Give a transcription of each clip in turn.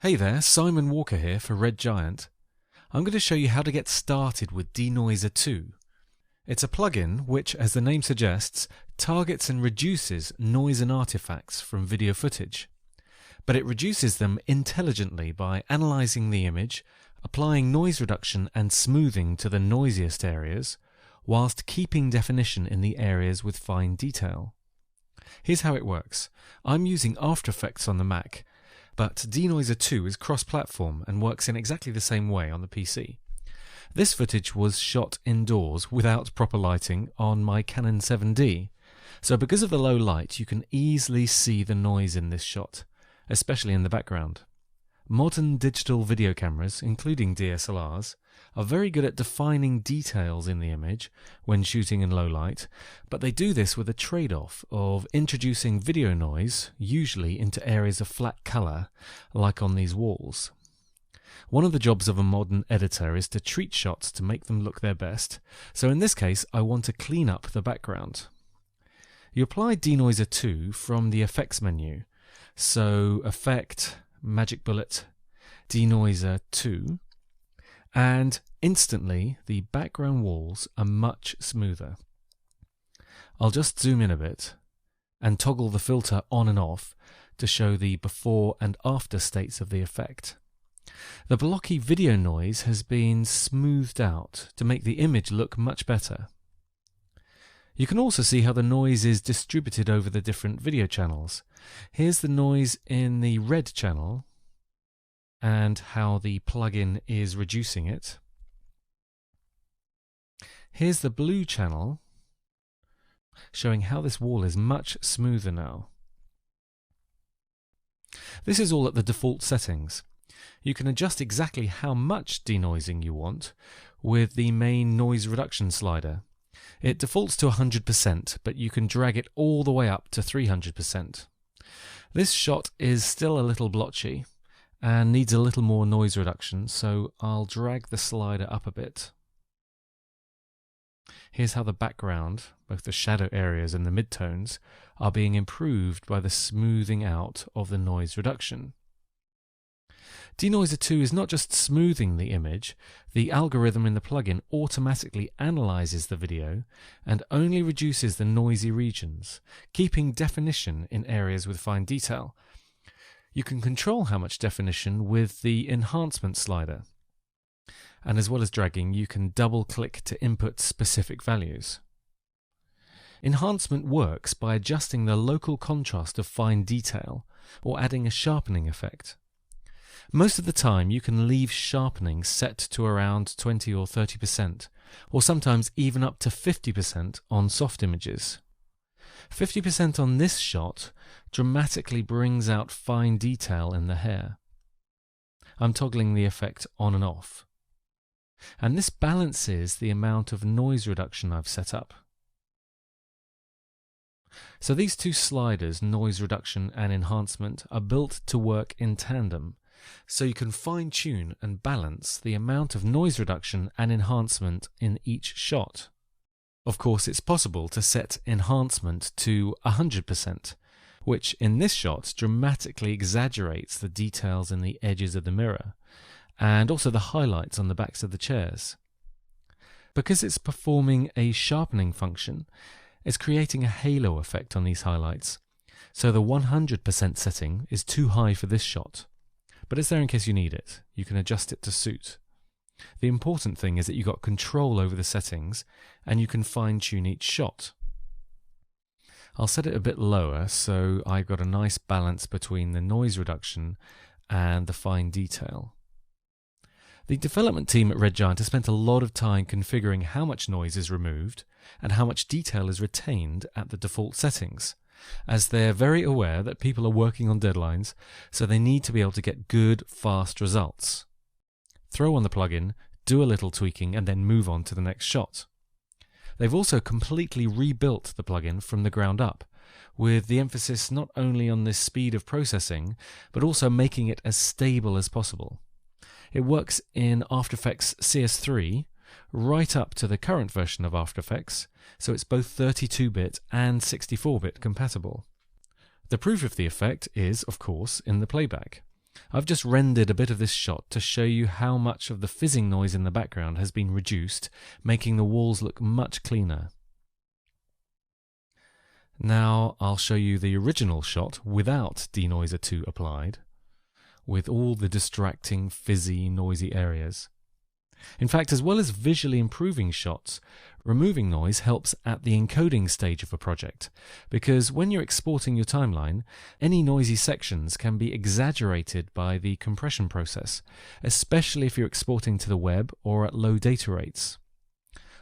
Hey there, Simon Walker here for Red Giant. I'm going to show you how to get started with Denoiser II. It's a plugin which, as the name suggests, targets and reduces noise and artifacts from video footage. But it reduces them intelligently by analysing the image, applying noise reduction and smoothing to the noisiest areas, whilst keeping definition in the areas with fine detail. Here's how it works. I'm using After Effects on the Mac, but Denoiser II is cross-platform and works in exactly the same way on the PC. This footage was shot indoors without proper lighting on my Canon 7D, so because of the low light you can easily see the noise in this shot, especially in the background. Modern digital video cameras, including DSLRs, are very good at defining details in the image when shooting in low light, but they do this with a trade-off of introducing video noise, usually into areas of flat colour, like on these walls. One of the jobs of a modern editor is to treat shots to make them look their best, so in this case I want to clean up the background. You apply Denoiser II from the Effects menu, so Effect, Magic Bullet, Denoiser II, and instantly the background walls are much smoother. I'll just zoom in a bit and toggle the filter on and off to show the before and after states of the effect. The blocky video noise has been smoothed out to make the image look much better. You can also see how the noise is distributed over the different video channels. Here's the noise in the red channel and how the plugin is reducing it. Here's the blue channel, showing how this wall is much smoother now. This is all at the default settings. You can adjust exactly how much denoising you want with the main noise reduction slider. It defaults to 100%, but you can drag it all the way up to 300%. This shot is still a little blotchy and needs a little more noise reduction, so I'll drag the slider up a bit. Here's how the background, both the shadow areas and the midtones, are being improved by the smoothing out of the noise reduction. Denoiser II is not just smoothing the image, the algorithm in the plugin automatically analyzes the video and only reduces the noisy regions, keeping definition in areas with fine detail. You can control how much definition with the enhancement slider. And as well as dragging, you can double-click to input specific values. Enhancement works by adjusting the local contrast of fine detail or adding a sharpening effect. Most of the time you can leave sharpening set to around 20 or 30%, or sometimes even up to 50% on soft images. 50% on this shot dramatically brings out fine detail in the hair. I'm toggling the effect on and off. And this balances the amount of noise reduction I've set up. So these two sliders, noise reduction and enhancement, are built to work in tandem, so you can fine-tune and balance the amount of noise reduction and enhancement in each shot. Of course, it's possible to set enhancement to 100%, which in this shot dramatically exaggerates the details in the edges of the mirror, and also the highlights on the backs of the chairs. Because it's performing a sharpening function, it's creating a halo effect on these highlights, so the 100% setting is too high for this shot. But it's there in case you need it. You can adjust it to suit. The important thing is that you've got control over the settings and you can fine-tune each shot. I'll set it a bit lower so I've got a nice balance between the noise reduction and the fine detail. The development team at Red Giant has spent a lot of time configuring how much noise is removed and how much detail is retained at the default settings, as they're very aware that people are working on deadlines, so they need to be able to get good, fast results. Throw on the plugin, do a little tweaking, and then move on to the next shot. They've also completely rebuilt the plugin from the ground up, with the emphasis not only on the speed of processing, but also making it as stable as possible. It works in After Effects CS3, right up to the current version of After Effects, so it's both 32-bit and 64-bit compatible. The proof of the effect is, of course, in the playback. I've just rendered a bit of this shot to show you how much of the fizzing noise in the background has been reduced, making the walls look much cleaner. Now I'll show you the original shot without Denoiser II applied, with all the distracting, fizzy, noisy areas. In fact, as well as visually improving shots, removing noise helps at the encoding stage of a project, because when you're exporting your timeline, any noisy sections can be exaggerated by the compression process, especially if you're exporting to the web or at low data rates.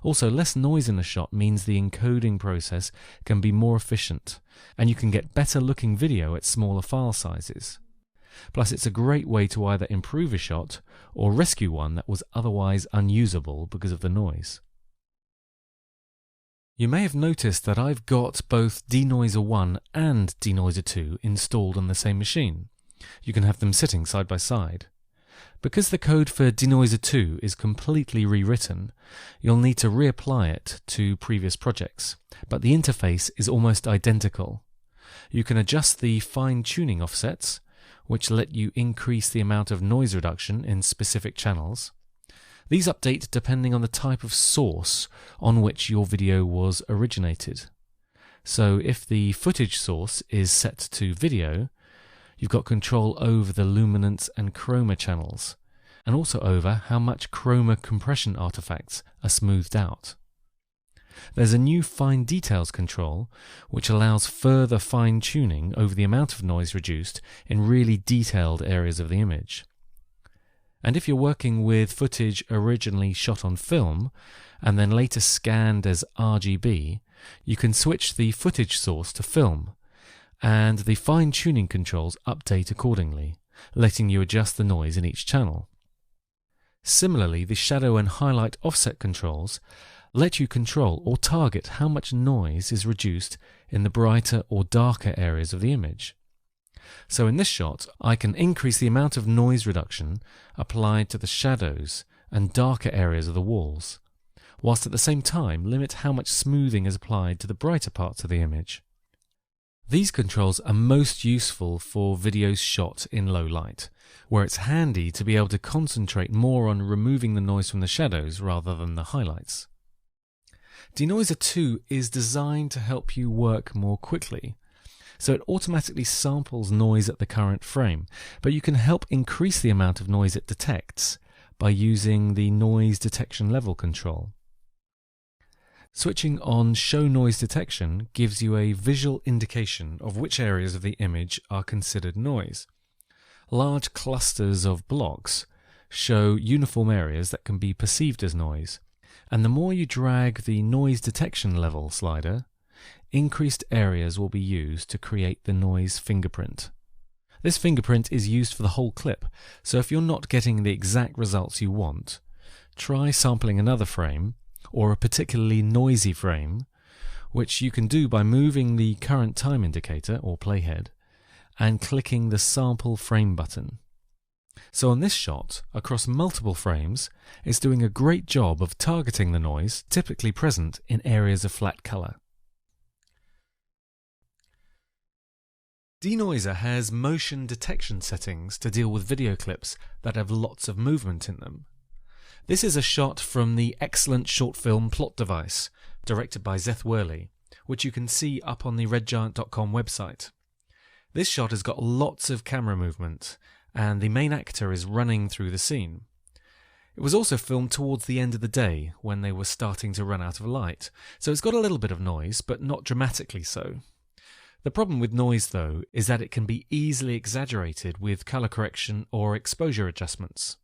Also, less noise in a shot means the encoding process can be more efficient, and you can get better looking video at smaller file sizes. Plus, it's a great way to either improve a shot or rescue one that was otherwise unusable because of the noise. You may have noticed that I've got both Denoiser I and Denoiser II installed on the same machine. You can have them sitting side by side. Because the code for Denoiser II is completely rewritten, you'll need to reapply it to previous projects, but the interface is almost identical. You can adjust the fine-tuning offsets, which let you increase the amount of noise reduction in specific channels. These update depending on the type of source on which your video was originated. So if the footage source is set to video, you've got control over the luminance and chroma channels, and also over how much chroma compression artifacts are smoothed out. There's a new fine details control, which allows further fine-tuning over the amount of noise reduced in really detailed areas of the image. And if you're working with footage originally shot on film, and then later scanned as RGB, you can switch the footage source to film, and the fine-tuning controls update accordingly, letting you adjust the noise in each channel. Similarly, the shadow and highlight offset controls let you control or target how much noise is reduced in the brighter or darker areas of the image. So in this shot, I can increase the amount of noise reduction applied to the shadows and darker areas of the walls, whilst at the same time limit how much smoothing is applied to the brighter parts of the image. These controls are most useful for videos shot in low light, where it's handy to be able to concentrate more on removing the noise from the shadows rather than the highlights. Denoiser II is designed to help you work more quickly, so it automatically samples noise at the current frame, but you can help increase the amount of noise it detects by using the noise detection level control. Switching on Show Noise Detection gives you a visual indication of which areas of the image are considered noise. Large clusters of blocks show uniform areas that can be perceived as noise, and the more you drag the noise detection level slider, increased areas will be used to create the noise fingerprint. This fingerprint is used for the whole clip, so if you're not getting the exact results you want, try sampling another frame, or a particularly noisy frame, which you can do by moving the current time indicator, or playhead, and clicking the Sample Frame button. So on this shot, across multiple frames, it's doing a great job of targeting the noise typically present in areas of flat color. Denoiser has motion detection settings to deal with video clips that have lots of movement in them. This is a shot from the excellent short film Plot Device, directed by Zeth Worley, which you can see up on the redgiant.com website. This shot has got lots of camera movement, and the main actor is running through the scene. It was also filmed towards the end of the day, when they were starting to run out of light, so it's got a little bit of noise, but not dramatically so. The problem with noise, though, is that it can be easily exaggerated with color correction or exposure adjustments.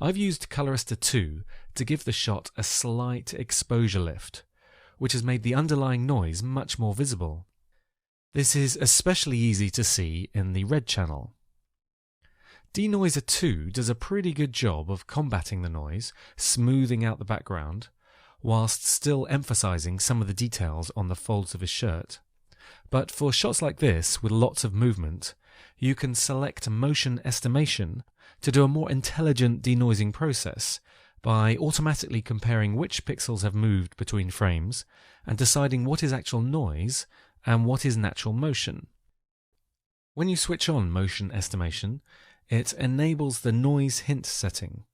I've used Colorista 2 to give the shot a slight exposure lift, which has made the underlying noise much more visible. This is especially easy to see in the red channel. Denoiser 2 does a pretty good job of combating the noise, smoothing out the background, whilst still emphasizing some of the details on the folds of his shirt. But for shots like this, with lots of movement, you can select motion estimation to do a more intelligent denoising process by automatically comparing which pixels have moved between frames and deciding what is actual noise and what is natural motion. When you switch on motion estimation, it enables the noise hint setting,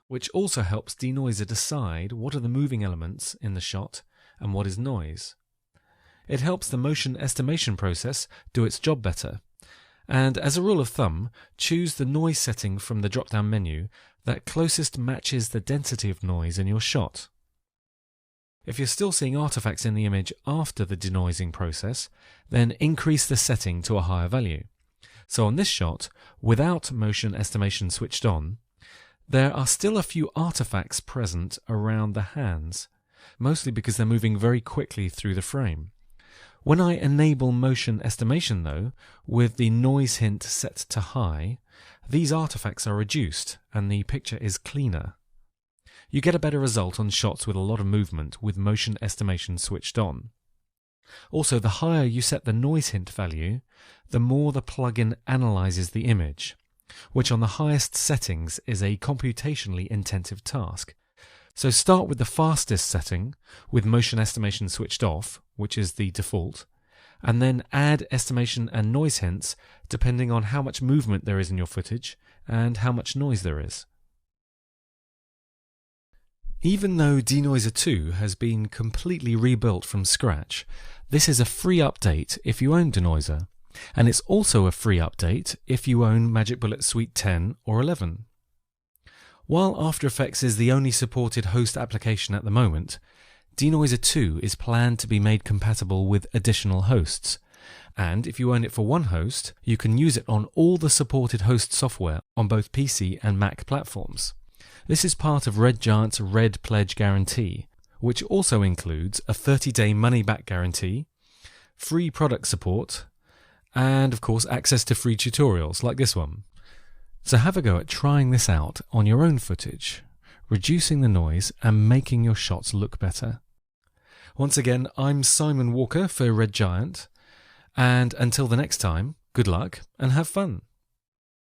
which also helps Denoiser decide what are the moving elements in the shot and what is noise. It helps the motion estimation process do its job better. And as a rule of thumb, choose the noise setting from the drop-down menu that closest matches the density of noise in your shot. If you're still seeing artifacts in the image after the denoising process, then increase the setting to a higher value. So on this shot, without motion estimation switched on, there are still a few artifacts present around the hands, mostly because they're moving very quickly through the frame. When I enable motion estimation though, with the noise hint set to high, these artifacts are reduced and the picture is cleaner. You get a better result on shots with a lot of movement with motion estimation switched on. Also, the higher you set the noise hint value, the more the plugin analyzes the image, which on the highest settings is a computationally intensive task. So start with the fastest setting, with motion estimation switched off, which is the default, and then add estimation and noise hints depending on how much movement there is in your footage and how much noise there is. Even though Denoiser II has been completely rebuilt from scratch, this is a free update if you own Denoiser, and it's also a free update if you own Magic Bullet Suite 10 or 11. While After Effects is the only supported host application at the moment, Denoiser II is planned to be made compatible with additional hosts, and if you own it for one host, you can use it on all the supported host software on both PC and Mac platforms. This is part of Red Giant's Red Pledge guarantee, which also includes a 30-day money-back guarantee, free product support, and of course access to free tutorials like this one. So have a go at trying this out on your own footage, reducing the noise and making your shots look better. Once again, I'm Simon Walker for Red Giant, and until the next time, good luck and have fun.